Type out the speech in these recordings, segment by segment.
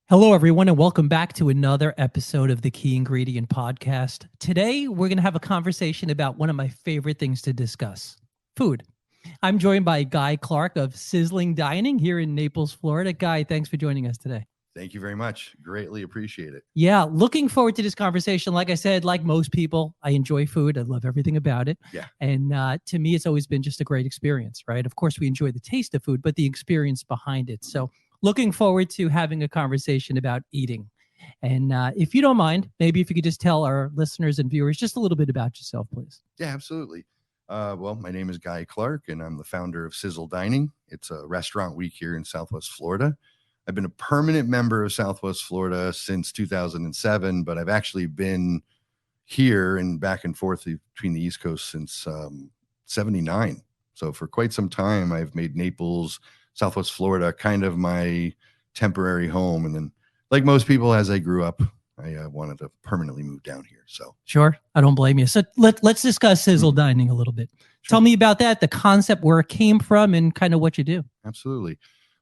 Hello, everyone, and welcome back to another episode of the Key Ingredient Podcast. Today, we're going to have a conversation about one of my favorite things to discuss, food. I'm joined by Guy Clarke of Sizzling Dining here in Naples, Florida. Guy, thanks for joining us today. Thank you very much. Greatly appreciate it. Yeah, looking forward to this conversation. Like I said, like most people, I enjoy food. I love everything about it. Yeah. And to me, it's always been just a great experience, right? Of course, we enjoy the taste of food, but the experience behind it. So looking forward to having a conversation about eating. And if you don't mind, maybe if you could just tell our listeners and viewers just a little bit about yourself, please. Yeah, absolutely. Well, my name is Guy Clarke, and I'm the founder of Sizzle Dining. It's a restaurant week here in Southwest Florida. I've been a permanent member of Southwest Florida since 2007, but I've actually been here and back and forth between the East Coast since 79. So for quite some time, I've made Naples, Southwest Florida, kind of my temporary home. And then, like most people, as I grew up, I wanted to permanently move down here. So sure, I don't blame you. So let's discuss Sizzle Dining a little bit. Sure. Tell me about that, the concept, where it came from, and kind of what you do. Absolutely.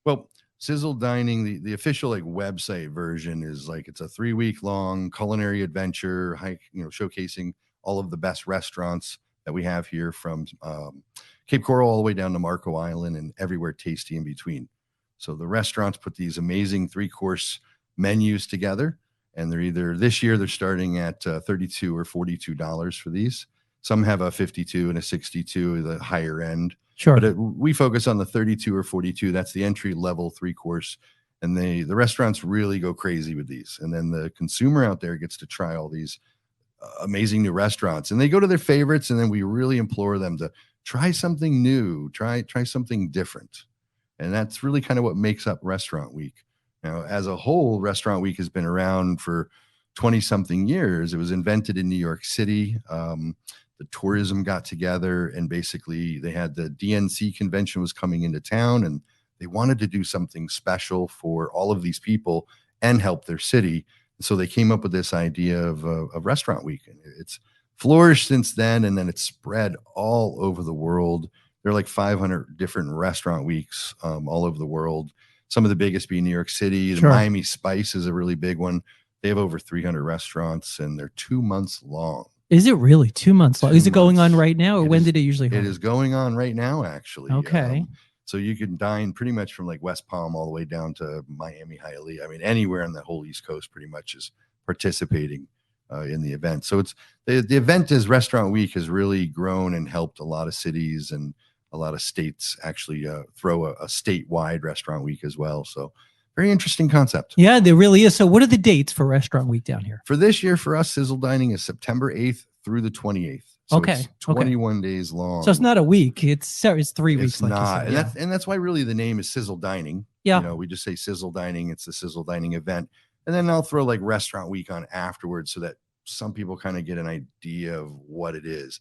Well, Sizzle Dining, the official website version is it's a 3-week long culinary adventure, showcasing all of the best restaurants that we have here from Cape Coral all the way down to Marco Island and everywhere tasty in between. So the restaurants put these amazing 3-course menus together, and this year they're starting at $32 or $42 for these. Some have a 52 and a 62, the higher end. Sure. But we focus on the 32 or 42. That's the entry level 3-course. And the restaurants really go crazy with these. And then the consumer out there gets to try all these amazing new restaurants. And they go to their favorites. And then we really implore them to try something new, try something different. And that's really kind of what makes up Restaurant Week. Now, as a whole, Restaurant Week has been around for 20-something years. It was invented in New York City. The tourism got together, and basically they had the DNC convention was coming into town, and they wanted to do something special for all of these people and help their city. So they came up with this idea of Restaurant Week, and it's flourished since then. And then it's spread all over the world. There are like 500 different restaurant weeks all over the world. Some of the biggest being New York City. Sure. The Miami Spice is a really big one. They have over 300 restaurants, and they're 2 months long. Is it really 2 months long? Is it going on right now, or when did it usually hold? It is going on right now, actually. Okay. So you can dine pretty much from West Palm all the way down to Miami, Hialeah. I mean, anywhere on the whole East Coast pretty much is participating in the event. So it's the event is Restaurant Week has really grown and helped a lot of cities and a lot of states actually throw a statewide Restaurant Week as well. So very interesting concept. Yeah, there really is. So what are the dates for Restaurant Week down here? For this year, for us, Sizzle Dining is September 8th through the 28th. So okay. It's 21 days long. So it's not a week. It's 3 weeks. It's not. And that's why really the name is Sizzle Dining. Yeah. We just say Sizzle Dining. It's the Sizzle Dining event. And then I'll throw Restaurant Week on afterwards so that some people kind of get an idea of what it is.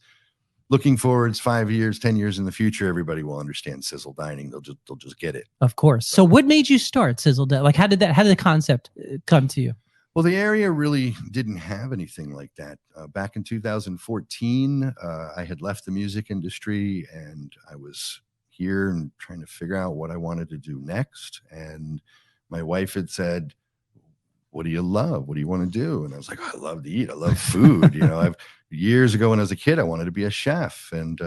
Looking forwards 5 years, 10 years in the future, everybody will understand Sizzle Dining. They'll just get it. Of course. So what made you start Sizzle Dining? How did the concept come to you? Well, the area really didn't have anything like that. Back in 2014, I had left the music industry, and I was here and trying to figure out what I wanted to do next. And my wife had said, "What do you love? What do you want to do?" And I was like, "I love to eat. I love food." Years ago when I was a kid, I wanted to be a chef, and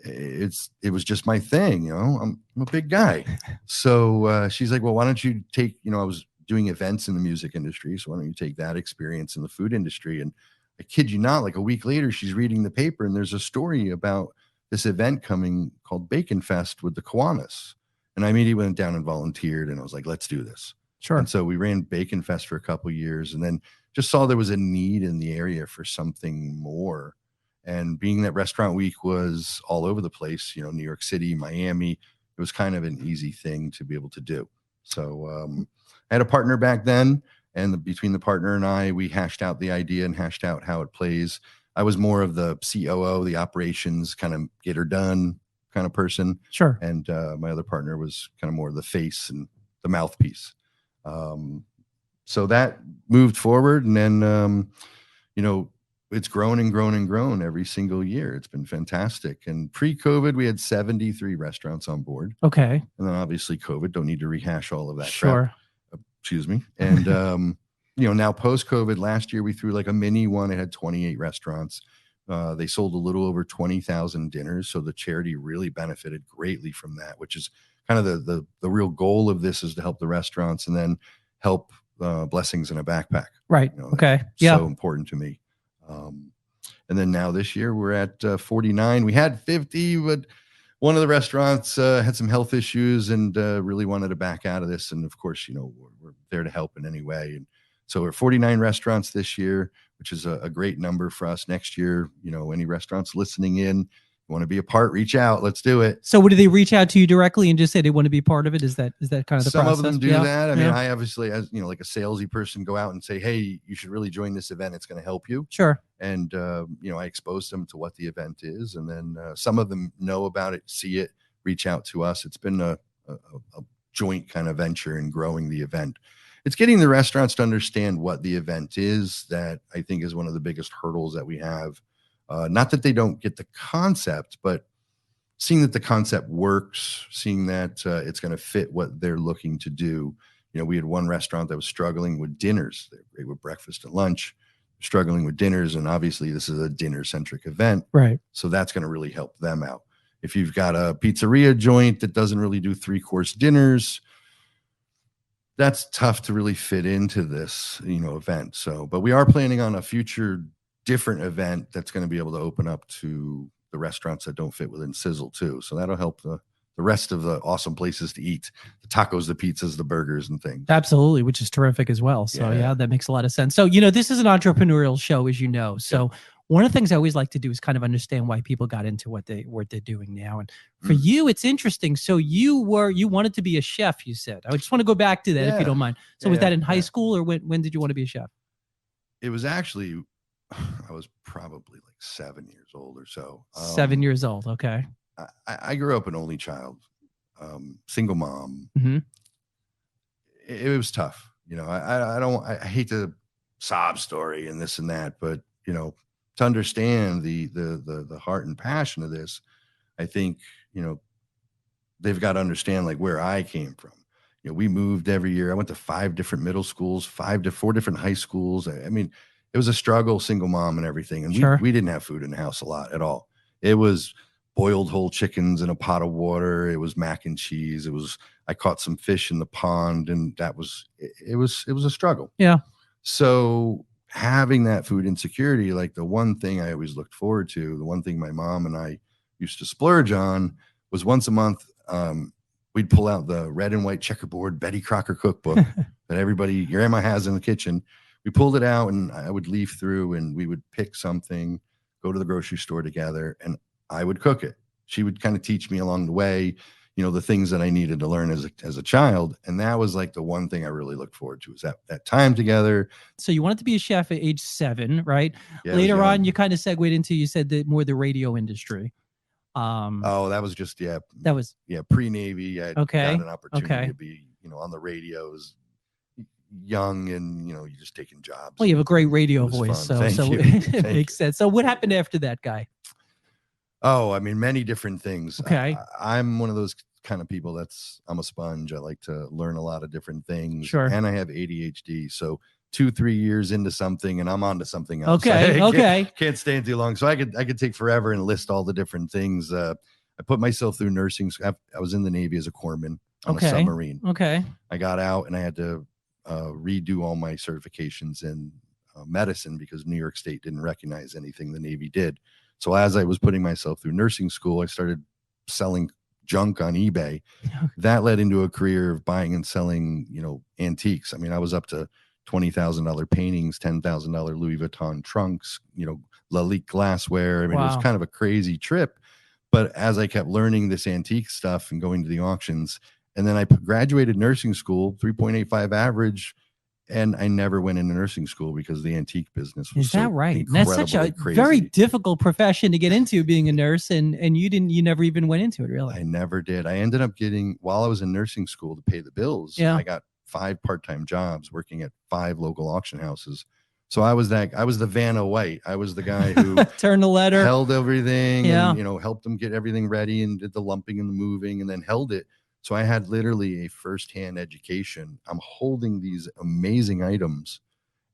it was just my thing. I'm a big guy. So she's like, "Well, why don't you take?" I was doing events in the music industry, so why don't you take that experience in the food industry? And I kid you not, a week later, she's reading the paper, and there's a story about this event coming called Bacon Fest with the Kiwanis. And I immediately went down and volunteered, and I was like, "Let's do this." Sure. And so we ran Bacon Fest for a couple of years, and then just saw there was a need in the area for something more. And being that Restaurant Week was all over the place, New York City, Miami, it was kind of an easy thing to be able to do. So I had a partner back then, and between the partner and I, we hashed out the idea and hashed out how it plays. I was more of the COO, the operations kind of get her done kind of person. Sure. And my other partner was kind of more of the face and the mouthpiece. So that moved forward, and then, it's grown and grown and grown every single year. It's been fantastic. And pre-COVID, we had 73 restaurants on board. Okay. And then obviously COVID, don't need to rehash all of that. Sure. Crap. excuse me. And, now post-COVID, last year we threw like a mini one. It had 28 restaurants. They sold a little over 20,000 dinners. So the charity really benefited greatly from that, which is kind of the real goal of this, is to help the restaurants and then help Blessings in a Backpack. Right. Okay. Yeah. So important to me. And then now this year we're at 49. We had 50, but one of the restaurants had some health issues and really wanted to back out of this. And of course, we're there to help in any way. And so we're 49 restaurants this year, which is a great number for us. Next year, any restaurants listening in, want to be a part, reach out. Let's do it. So do they reach out to you directly and just say they want to be part of it? Is that kind of the Some process? of them do that. I mean, I obviously, as like a salesy person, go out and say, hey, you should really join this event. It's going to help you. Sure. And, I expose them to what the event is. And then some of them know about it, see it, reach out to us. It's been a joint kind of venture in growing the event. It's getting the restaurants to understand what the event is that I think is one of the biggest hurdles that we have. Not that they don't get the concept, but seeing that the concept works, seeing that it's going to fit what they're looking to do. We had one restaurant that was struggling with dinners. They're great with breakfast and lunch, struggling with dinners. And obviously this is a dinner-centric event. Right. So that's going to really help them out. If you've got a pizzeria joint that doesn't really do 3-course dinners, that's tough to really fit into this, event. So, but we are planning on a future different event that's going to be able to open up to the restaurants that don't fit within Sizzle too. So that'll help the rest of the awesome places to eat, the tacos, the pizzas, the burgers and things. Absolutely. Which is terrific as well. So yeah, that makes a lot of sense. So, this is an entrepreneurial show, as you know. So one of the things I always like to do is kind of understand why people got into what they're doing now. And for you, it's interesting. So you wanted to be a chef, you said. I just want to go back to that if you don't mind. So was that in high school, or when did you want to be a chef? It was actually, I was probably like 7 years old or so. 7 years old. Okay. I grew up an only child, single mom. Mm-hmm. It was tough. I hate the sob story and this and that, but to understand the heart and passion of this, I think, they've got to understand like where I came from. We moved every year. I went to 5 different middle schools, 4 different high schools. I mean, it was a struggle, single mom and everything. And we didn't have food in the house a lot at all. It was boiled whole chickens in a pot of water. It was mac and cheese. I caught some fish in the pond, and it was a struggle. Yeah. So having that food insecurity, like the one thing I always looked forward to, the one thing my mom and I used to splurge on was once a month, we'd pull out the red and white checkerboard Betty Crocker cookbook that your grandma has in the kitchen. We pulled it out, and I would leaf through, and we would pick something, go to the grocery store together, and I would cook it. She would kind of teach me along the way, the things that I needed to learn as a child. And that was like the one thing I really looked forward to, is that time together. So you wanted to be a chef at age 7, right? Yeah, later on, you kind of segued into, you said that more the radio industry. That was just, pre-Navy. I got an opportunity to be, on the radios, young, and you're just taking jobs. Well, you have a great radio voice, so it makes sense. So what happened after that, Guy? Oh, I mean, many different things. Okay. I'm one of those kind of people I'm a sponge. I like to learn a lot of different things. Sure. And I have ADHD. So 2-3 years into something and I'm on to something else. Okay. Can't stay in too long. So I could take forever and list all the different things. I put myself through nursing. I was in the Navy as a corpsman on a submarine. Okay. I got out and I had to redo all my certifications in medicine because New York State didn't recognize anything the Navy did. So as I was putting myself through nursing school, I started selling junk on eBay. That led into a career of buying and selling, antiques. I mean, I was up to $20,000 paintings, $10,000 Louis Vuitton trunks, Lalique glassware. I mean, It was kind of a crazy trip. But as I kept learning this antique stuff and going to the auctions, and then I graduated nursing school, 3.85 average, and I never went into nursing school because the antique business was that right? That's such a very difficult profession to get into, being a nurse, and you never even went into it, really. I never did. I ended up getting, while I was in nursing school to pay the bills, I got 5 part-time jobs working at 5 local auction houses. So I was the Vanna White. I was the guy who turned the letter, held everything, and helped them get everything ready and did the lumping and the moving, and then held it. So I had literally a firsthand education. I'm holding these amazing items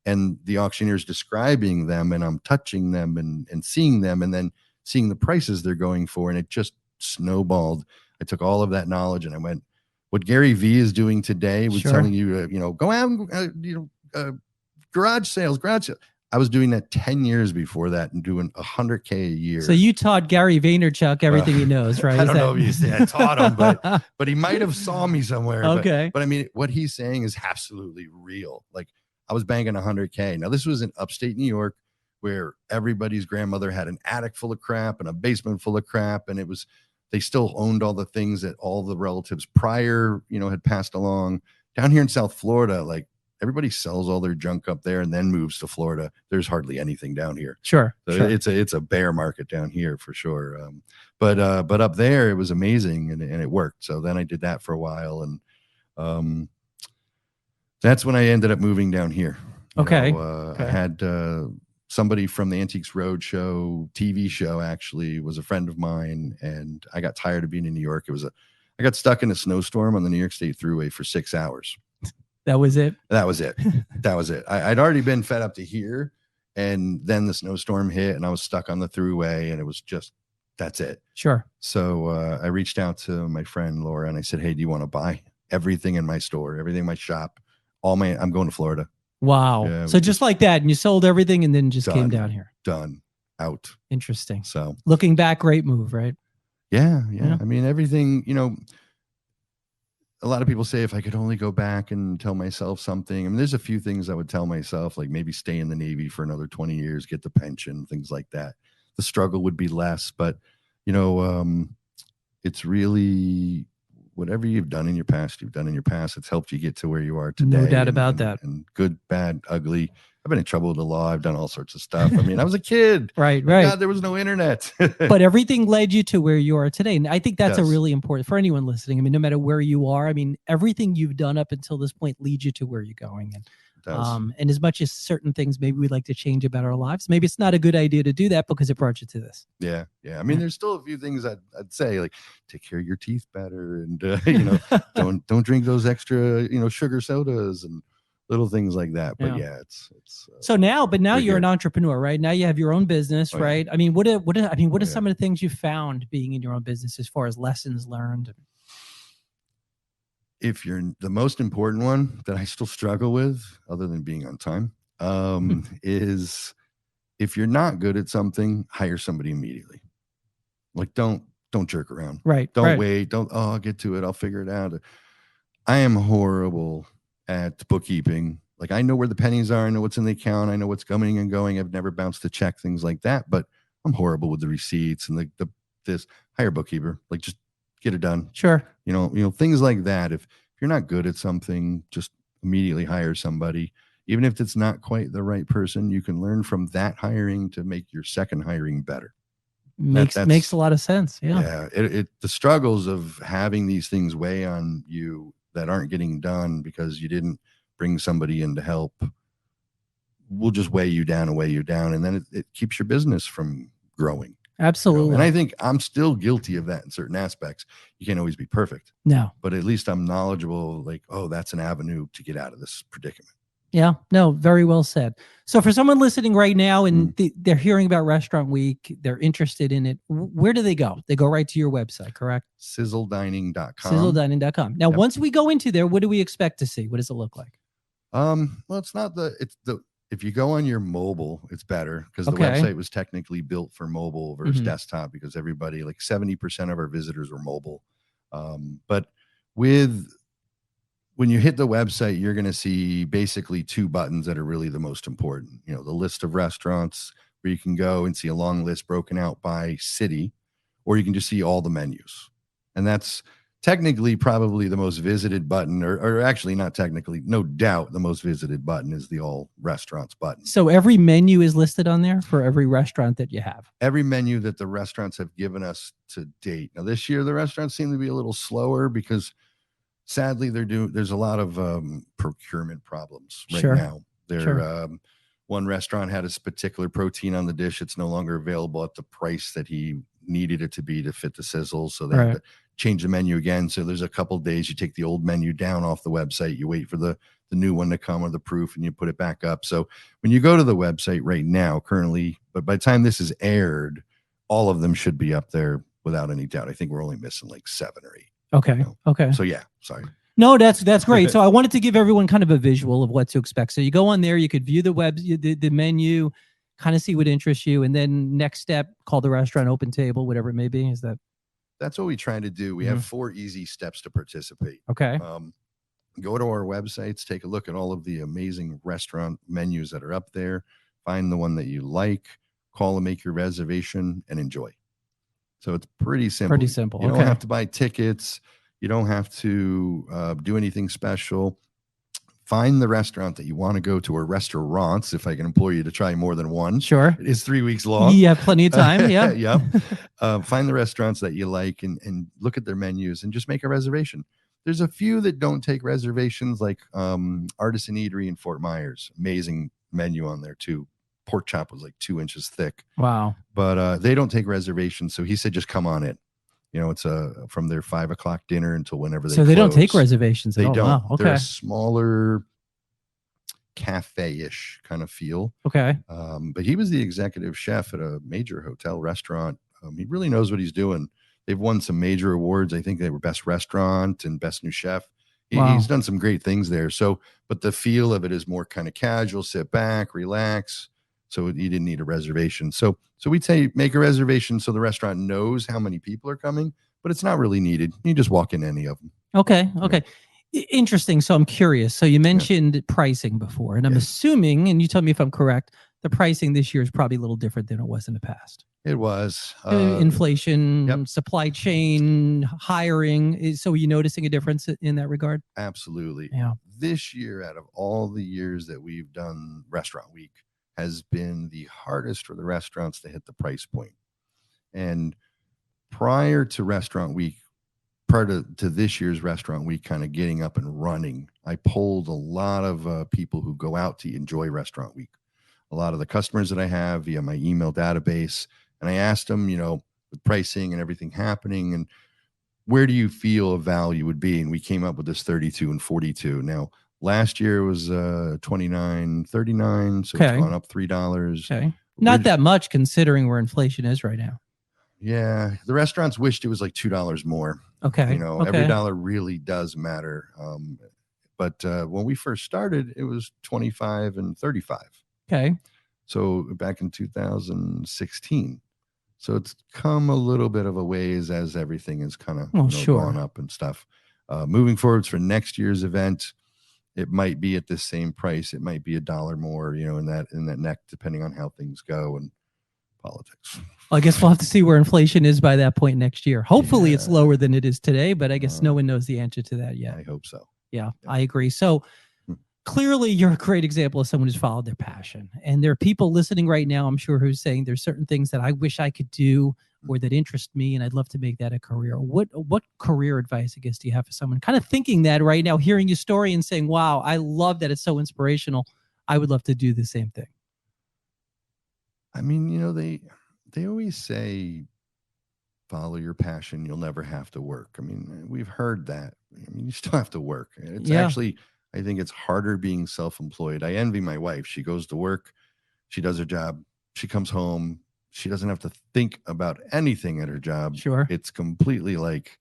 and the auctioneer's describing them, and I'm touching them and seeing them, and then seeing the prices they're going for. And it just snowballed. I took all of that knowledge and I went, what Gary Vee is doing today with telling you, go out, garage sales. I was doing that 10 years before that and doing $100K a year. So you taught Gary Vaynerchuk everything he knows, right? I don't know if you say I taught him, but he might have saw me somewhere. Okay. But I mean, what he's saying is absolutely real. Like I was banking $100K. Now this was in upstate New York where everybody's grandmother had an attic full of crap and a basement full of crap. And they still owned all the things that all the relatives prior, had passed along. Down here in South Florida, like, everybody sells all their junk up there and then moves to Florida. There's hardly anything down here. Sure. It's a bear market down here for sure. But up there it was amazing and it worked. So then I did that for a while, and that's when I ended up moving down here. Okay. I had somebody from the Antiques Roadshow TV show actually was a friend of mine, and I got tired of being in New York. I got stuck in a snowstorm on the New York State Thruway for 6 hours. That was it. That was it. I'd already been fed up to here, and then the snowstorm hit, and I was stuck on the Thruway, and it was just, that's it. Sure. So I reached out to my friend Laura, and I said, "Hey, do you want to buy everything in my store, everything in my shop? I'm going to Florida." Wow. Yeah, so just like that, and you sold everything, and then just came down here. Done. Out. Interesting. So looking back, great move, right? Yeah. I mean, everything. A lot of people say if I could only go back and tell myself something. I mean, there's a few things I would tell myself, like maybe stay in the Navy for another 20 years, get the pension, things like that. The struggle would be less, but it's really whatever you've done in your past, It's helped you get to where you are today. No doubt about that. And good, bad, ugly. I've been in trouble with the law. I've done all sorts of stuff. I mean, I was a kid. Right. God, there was no internet. But everything led you to where you are today. And I think that's a really important for anyone listening. I mean, no matter where you are, I mean, everything you've done up until this point leads you to where you're going. And as much as certain things maybe we'd like to change about our lives, maybe it's not a good idea to do that because it brought you to this. Yeah. I mean, there's still a few things I'd say, like take care of your teeth better, and don't drink those extra sugar sodas and little things like that. But it's so now you're an entrepreneur, right? Now you have your own business, right? I mean, what are some of the things you found being in your own business as far as lessons learned? If you're the most important one that I still struggle with, other than being on time, is if you're not good at something, hire somebody immediately. Like don't jerk around. Right. Don't wait. I'll get to it. I'll figure it out. I am horrible at bookkeeping. Like I know where the pennies are. I know what's in the account. I know what's coming and going. I've never bounced a check, things like that. But I'm horrible with the receipts and this. Hire a bookkeeper. Like just get it done. Sure. Things like that. If you're not good at something, just immediately hire somebody. Even if it's not quite the right person, you can learn from that hiring to make your second hiring better. Makes a lot of sense. Yeah. The struggles of having these things weigh on you that aren't getting done because you didn't bring somebody in to help will just weigh you down. And then it keeps your business from growing. Absolutely. And I think I'm still guilty of that in certain aspects. You can't always be perfect. No. But at least I'm knowledgeable, like, oh, that's an avenue to get out of this predicament. Yeah, no, very well said. So for someone listening right now and they're hearing about Restaurant Week, they're interested in it, where do they go? They go right to your website, correct? Sizzledining.com. Sizzledining.com. Now, once we go into there, what do we expect to see? What does it look like? Well, if you go on your mobile, it's better because the website was technically built for mobile versus desktop because everybody, like 70% of our visitors were mobile. But when you hit the website, you're going to see basically two buttons that are really the most important. The list of restaurants where you can go and see a long list broken out by city, or you can just see all the menus. And that's technically probably the most visited button, or actually not technically, no doubt the most visited button is the all restaurants button. So every menu is listed on there for every restaurant that you have? Every menu that the restaurants have given us to date. Now this year, the restaurants seem to be a little slower because sadly, there's a lot of procurement problems right now. One restaurant had a particular protein on the dish. It's no longer available at the price that he needed it to be to fit the sizzle. So they had to change the menu again. So there's a couple of days you take the old menu down off the website, you wait for the new one to come or the proof, and you put it back up. So when you go to the website right now, currently, but by the time this is aired, all of them should be up there without any doubt. I think we're only missing like 7 or 8. Okay. You know? Okay. So yeah, sorry. No, that's great. So I wanted to give everyone kind of a visual of what to expect. So you go on there, you could view the menu, kind of see what interests you, and then next step, call the restaurant, open table, whatever it may be. Is that? That's what we try to do. We have 4 easy steps to participate. Okay. Go to our websites, take a look at all of the amazing restaurant menus that are up there, find the one that you like, call and make your reservation, and enjoy. So it's pretty simple. Pretty simple. You don't have to buy tickets. You don't have to do anything special. Find the restaurant that you want to go to, or restaurants, if I can implore you to try more than one. Sure. It is 3 weeks long. You have plenty of time. Yeah. Yeah. Find the restaurants that you like and look at their menus and just make a reservation. There's a few that don't take reservations, like Artisan Eatery in Fort Myers. Amazing menu on there too. Pork chop was like 2 inches thick. Wow. But they don't take reservations. So he said, just come on in. You know, it's from their 5 o'clock dinner until whenever they So they close. don't take reservations at all. They don't. Wow. Okay. They're a smaller cafe-ish kind of feel. Okay. But he was the executive chef at a major hotel restaurant. He really knows what he's doing. They've won some major awards. I think they were best restaurant and best new chef. Wow. He's done some great things there. So, but the feel of it is more kind of casual, sit back, relax. So you didn't need a reservation. So we'd say make a reservation so the restaurant knows how many people are coming, but it's not really needed. You just walk in any of them. Okay. Okay. Interesting. So I'm curious. So you mentioned pricing before, and I'm assuming, and you tell me if I'm correct, the pricing this year is probably a little different than it was in the past. It was. Inflation, supply chain, hiring. So are you noticing a difference in that regard? Absolutely. Yeah. This year, out of all the years that we've done Restaurant Week, has been the hardest for the restaurants to hit the price point. And prior to Restaurant Week, prior to this year's Restaurant Week kind of getting up and running, I polled a lot of people who go out to enjoy Restaurant Week. A lot of the customers that I have via my email database. And I asked them, you know, with pricing and everything happening, and where do you feel a value would be? And we came up with this 32 and 42. Now, last year was $29.39, so it's gone up $3. Okay. Not that much considering where inflation is right now. Yeah. The restaurants wished it was like $2 more. Okay. You know, every dollar really does matter. But when we first started, it was 25 and 35. Okay. So back in 2016. So it's come a little bit of a ways as everything is kind of gone up and stuff. Moving forwards for next year's event, it might be at the same price. It might be $1 more, you know, in that neck, depending on how things go and politics. Well, I guess we'll have to see where inflation is by that point next year. Hopefully it's lower than it is today, but I guess no one knows the answer to that yet. I hope so. Yeah, I agree. So clearly you're a great example of someone who's followed their passion. And there are people listening right now, I'm sure, who's saying there's certain things that I wish I could do or that interest me, and I'd love to make that a career. What career advice, I guess, do you have for someone kind of thinking that right now, hearing your story and saying, wow, I love that. It's so inspirational. I would love to do the same thing. I mean, you know, they always say, follow your passion. You'll never have to work. I mean, we've heard that. I mean, you still have to work. It's actually, I think it's harder being self-employed. I envy my wife. She goes to work. She does her job. She comes home. She doesn't have to think about anything at her job. Sure. It's completely like,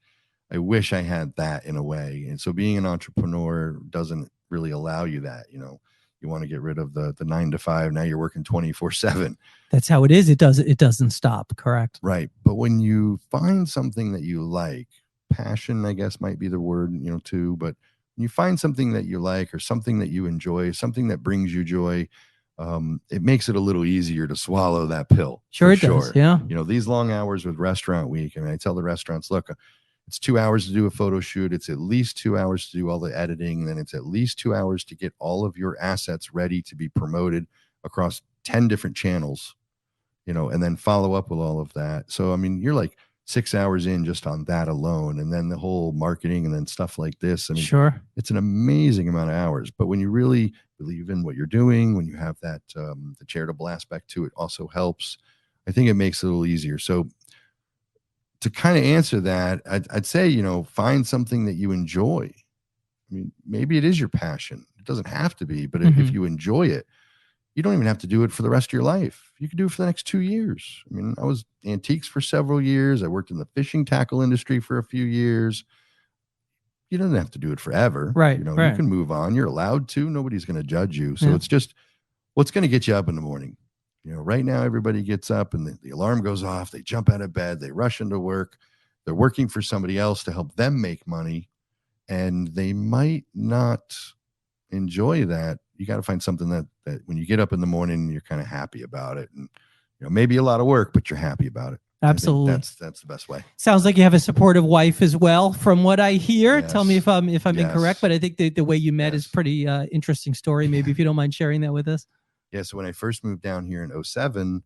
I wish I had that in a way. And so being an entrepreneur doesn't really allow you that, you know. You want to get rid of the 9 to 5. Now you're working 24/7. That's how it is. It doesn't stop. Correct. Right. But when you find something that you like, passion, I guess, might be the word, you know, too. But when you find something that you like or something that you enjoy, something that brings you joy, it makes it a little easier to swallow that pill. Sure, it does. Yeah. You know, these long hours with Restaurant Week, and I tell the restaurants, look, it's 2 hours to do a photo shoot. It's at least 2 hours to do all the editing. And then it's at least 2 hours to get all of your assets ready to be promoted across 10 different channels, you know, and then follow up with all of that. So, I mean, you're like 6 hours in just on that alone. And then the whole marketing and then stuff like this. I mean, sure, it's an amazing amount of hours. But when you really believe in what you're doing, when you have that, the charitable aspect to it also helps. I think it makes it a little easier. So to kind of answer that, I'd say, find something that you enjoy. I mean, maybe it is your passion. It doesn't have to be, but if you enjoy it, you don't even have to do it for the rest of your life. You could do it for the next 2 years. I mean, I was antiques for several years. I worked in the fishing tackle industry for a few years. You don't have to do it forever. Right. You Right. can move on. You're allowed to. Nobody's going to judge you. So Yeah. it's just what's going to get you up in the morning. Right now, everybody gets up and the alarm goes off. They jump out of bed. They rush into work. They're working for somebody else to help them make money. And they might not enjoy that. You got to find something that when you get up in the morning, you're kind of happy about it. And, maybe a lot of work, but you're happy about it. Absolutely. That's the best way. Sounds like you have a supportive wife as well, from what I hear. Yes. Tell me if I'm Yes. incorrect, but I think the way you met Yes. is pretty interesting story. Maybe if you don't mind sharing that with us. Yeah. So when I first moved down here in 2007,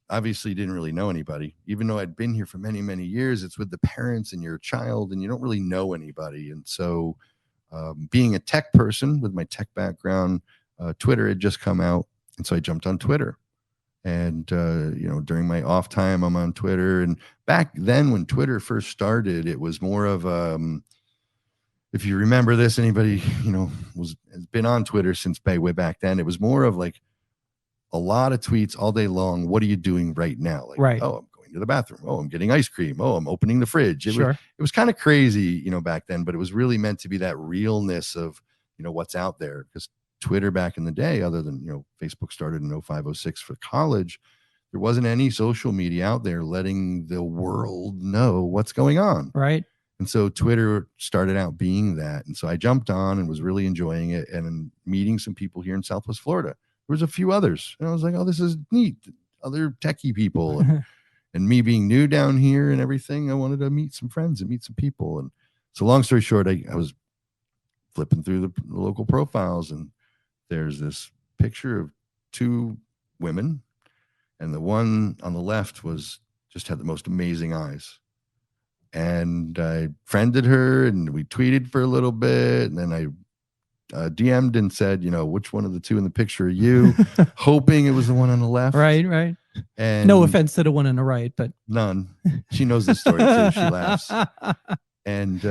obviously didn't really know anybody, even though I'd been here for many, many years. It's with the parents and your child, and you don't really know anybody. And so being a tech person with my tech background, Twitter had just come out. And so I jumped on Twitter. And, during my off time, I'm on Twitter. And back then when Twitter first started, it was more of, if you remember this, anybody, has been on Twitter since way back then, it was more of like a lot of tweets all day long. What are you doing right now? Like, right. Oh, I'm going to the bathroom. Oh, I'm getting ice cream. Oh, I'm opening the fridge. It was kind of crazy, back then, but it was really meant to be that realness of, what's out there. Because Twitter back in the day, other than, Facebook started in 05, 06 for college, there wasn't any social media out there letting the world know what's going on. Right. And so Twitter started out being that. And so I jumped on and was really enjoying it and meeting some people here in Southwest Florida. There was a few others. And I was like, oh, this is neat. Other techie people. And me being new down here and everything, I wanted to meet some friends and meet some people. And so long story short, I was flipping through the local profiles, and there's this picture of two women, and the one on the left just had the most amazing eyes. And I friended her, and we tweeted for a little bit, and then I DM'd and said, which one of the two in the picture are you? Hoping it was the one on the left. Right. And no offense to the one on the right, but none. She knows the story too. She laughs. And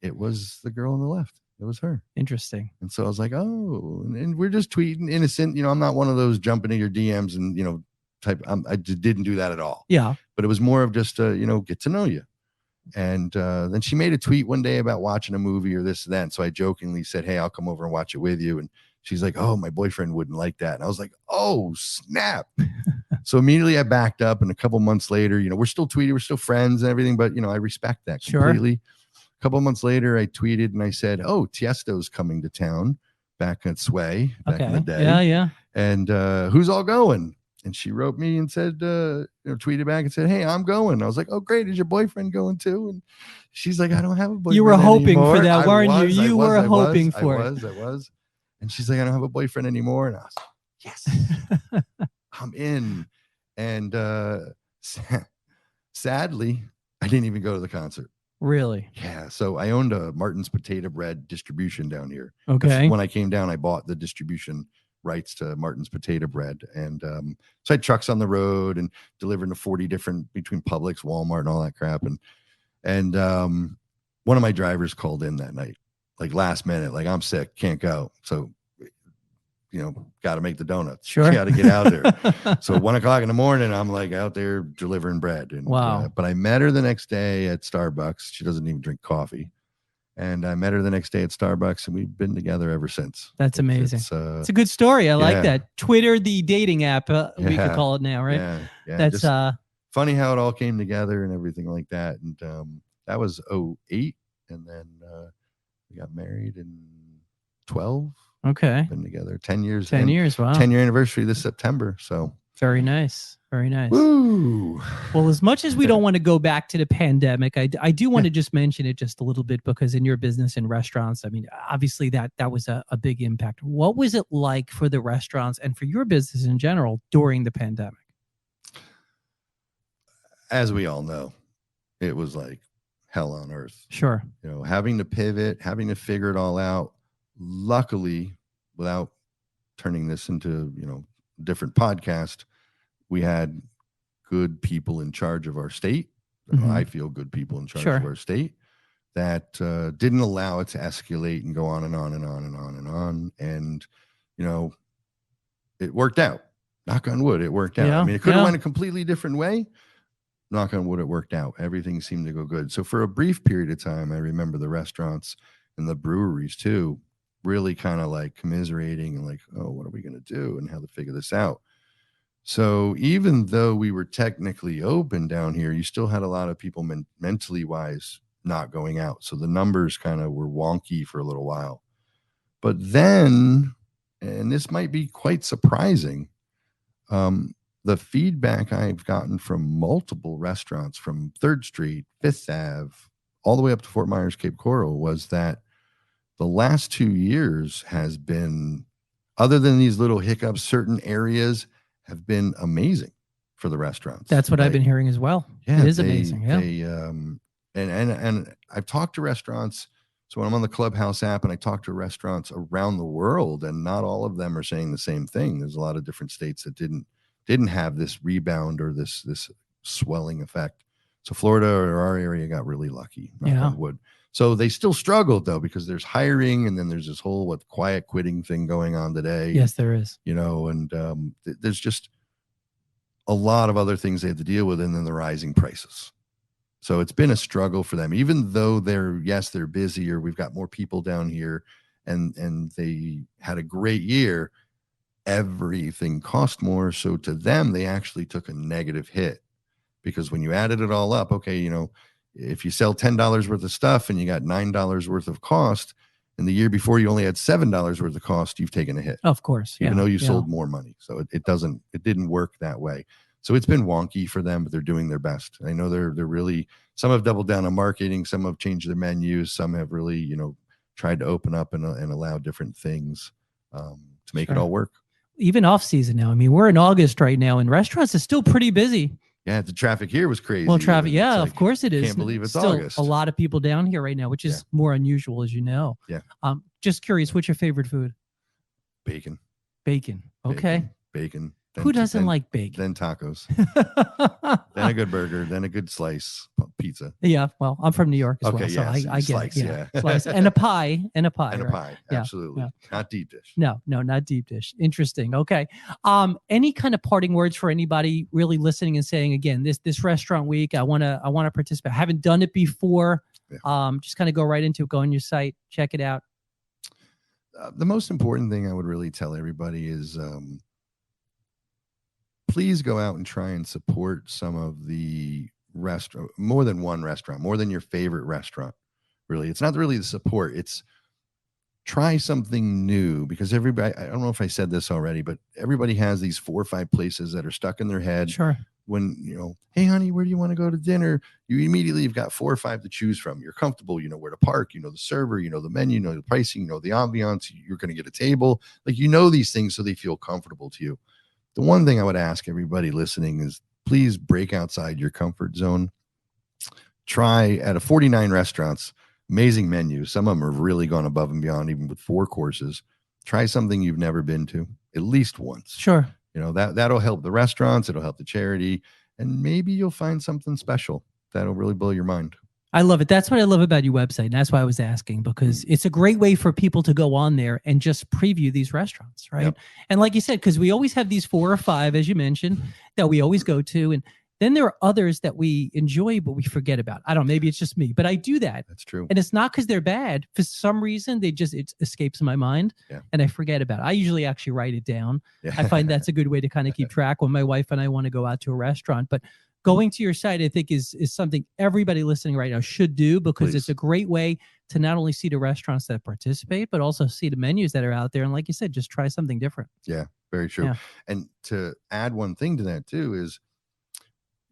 it was the girl on the left. It was her. Interesting. And so I was like, oh, and we're just tweeting innocent. I'm not one of those jumping in your DMs and, type. I just didn't do that at all. Yeah. But it was more of just, get to know you. And then she made a tweet one day about watching a movie or this and that. And so I jokingly said, hey, I'll come over and watch it with you. And she's like, oh, my boyfriend wouldn't like that. And I was like, oh, snap. So immediately I backed up. And a couple months later, we're still tweeting, we're still friends and everything. But, I respect that completely. Sure. A couple of months later, I tweeted and I said, oh, Tiesto's coming to town back at Sway back in the day. Yeah. And who's all going? And she wrote me and said, tweeted back and said, hey, I'm going. I was like, oh, great. Is your boyfriend going too? And she's like, I don't have a boyfriend. You were hoping anymore. for that, weren't you? You were hoping for it. I was. And she's like, I don't have a boyfriend anymore. And I was like, yes, I'm in. And sadly, I didn't even go to the concert. Really? Yeah. So I owned a Martin's Potato Bread distribution down here. Okay. When I came down, I bought the distribution rights to Martin's Potato Bread. And so I had trucks on the road and delivering to 40 different between Publix, Walmart, and all that crap. And one of my drivers called in that night, like last minute, like I'm sick, can't go. So, got to make the donuts. Sure. Got to get out there. So 1 o'clock in the morning, I'm like out there delivering bread. And, wow. But I met her the next day at Starbucks. She doesn't even drink coffee. And I met her the next day at Starbucks, and we've been together ever since. That's amazing. It's a good story. I like that. Twitter, the dating app, we could call it now, right? Yeah. That's funny how it all came together and everything like that. And that was 2008, and then we got married in 2012. Okay. Been together 10 years. 10 years. Wow. 10-year anniversary this September. So very nice. Very nice. Woo. Well, as much as we don't want to go back to the pandemic, I do want to just mention it just a little bit, because in your business in restaurants, I mean, obviously that was a big impact. What was it like for the restaurants and for your business in general during the pandemic? As we all know, it was like hell on earth. Sure. Having to pivot, having to figure it all out. Luckily, without turning this into, different podcast, we had good people in charge of our state I feel good people in charge Sure. of our state, that didn't allow it to escalate and go on and on and on and on and on. And, you know, it worked out. Knock on wood, it worked out. Yeah, I mean, it could have yeah. went a completely different way. Knock on wood, it worked out. Everything seemed to go good. So for a brief period of time, I remember the restaurants and the breweries too, really kind of like commiserating and like, oh, what are we going to do and how to figure this out. So even though we were technically open down here, you still had a lot of people mentally wise not going out. So the numbers kind of were wonky for a little while. But then, and this might be quite surprising, the feedback I've gotten from multiple restaurants from 3rd Street, 5th Ave, all the way up to Fort Myers, Cape Coral, was that the last 2 years has been, other than these little hiccups, certain areas have been amazing for the restaurants. That's what I've been hearing as well. Yeah, it is amazing. Yeah. And I've talked to restaurants. So when I'm on the Clubhouse app and I talk to restaurants around the world, and not all of them are saying the same thing. There's a lot of different states that didn't have this rebound or this swelling effect. So Florida or our area got really lucky. Knock on wood. So they still struggled though, because there's hiring, and then there's this whole quiet quitting thing going on today. Yes, there is. You know, and there's just a lot of other things they have to deal with, and then the rising prices. So it's been a struggle for them, even though they're busier. We've got more people down here, and they had a great year. Everything cost more. So to them, they actually took a negative hit, because when you added it all up, okay, you know, if you sell $10 worth of stuff and you got $9 worth of cost, and the year before you only had $7 worth of cost, you've taken a hit. Of course. Even though you sold more money. So it didn't work that way. So it's been wonky for them, but they're doing their best. I know they're really, some have doubled down on marketing, some have changed their menus, some have really, you know, tried to open up and allow different things to make it all work. Even off season now. I mean, we're in August right now, and restaurants are still pretty busy. Yeah, the traffic here was crazy. Well, traffic, yeah, of course it is. Can't believe it's still August. A lot of people down here right now, which is more unusual, as you know. Yeah. Just curious, what's your favorite food? Bacon. Bacon. Okay. Bacon. Who doesn't like bacon? Then tacos. Then a good burger. Then a good slice pizza. Yeah. Well, I'm from New York as well, so I get slice, it. Yeah. Slice and a pie. And a pie. And a pie. Yeah. Absolutely. Yeah. Not deep dish. No, not deep dish. Interesting. Okay. Any kind of parting words for anybody really listening and saying, again, this restaurant week, I want to participate. I haven't done it before. Yeah. Just kind of go right into it. Go on your site, check it out. The most important thing I would really tell everybody is, please go out and try and support some of the restaurant, more than one restaurant, more than your favorite restaurant. Really, it's not really the support. It's try something new, because everybody, I don't know if I said this already, but everybody has these 4 or 5 places that are stuck in their head. Sure. When, you know, hey honey, where do you want to go to dinner? You've got 4 or 5 to choose from. You're comfortable, you know where to park, you know the server, you know the menu, you know the pricing, you know the ambiance, you're going to get a table. Like, you know these things so they feel comfortable to you. The one thing I would ask everybody listening is, please break outside your comfort zone. Try at 49 restaurants, amazing menus. Some of them have really gone above and beyond, even with 4 courses. Try something you've never been to at least once. Sure. You know, that'll help the restaurants. It'll help the charity. And maybe you'll find something special that'll really blow your mind. I love it. That's what I love about your website. And that's why I was asking, because it's a great way for people to go on there and just preview these restaurants, right? Yep. And like you said, because we always have these 4 or 5, as you mentioned, that we always go to. And then there are others that we enjoy, but we forget about. I don't know, maybe it's just me, but I do that. That's true. And it's not because they're bad. For some reason, it escapes my mind, and I forget about it. I usually actually write it down. Yeah. I find that's a good way to kind of keep track when my wife and I want to go out to a restaurant. But going to your site, I think, is something everybody listening right now should do, because it's a great way to not only see the restaurants that participate, but also see the menus that are out there. And like you said, just try something different. Yeah, very true. Yeah. And to add one thing to that too is,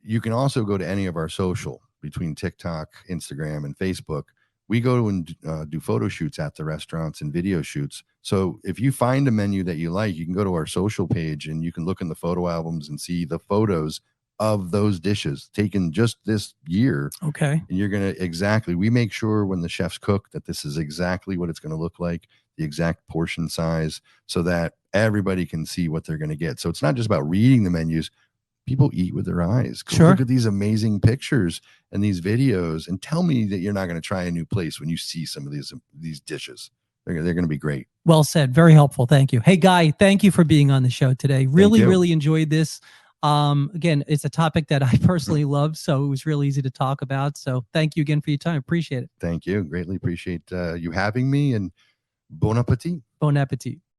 you can also go to any of our social, between TikTok, Instagram, and Facebook. We go and do photo shoots at the restaurants and video shoots. So if you find a menu that you like, you can go to our social page and you can look in the photo albums and see the photos of those dishes taken just this year. Okay. And you're going to we make sure when the chefs cook that this is exactly what it's going to look like, the exact portion size, so that everybody can see what they're going to get. So it's not just about reading the menus. people eat with their eyes. Go Sure. look at these amazing pictures and these videos and tell me that you're not going to try a new place when you see some of these dishes. They're going to be great. Well said. Very helpful. Thank you. Hey, Guy, thank you for being on the show today. Really, really enjoyed this. Again, it's a topic that I personally love, so it was really easy to talk about. So thank you again for your time. Appreciate it. Thank you. Greatly appreciate you having me, and bon appetit. Bon appetit.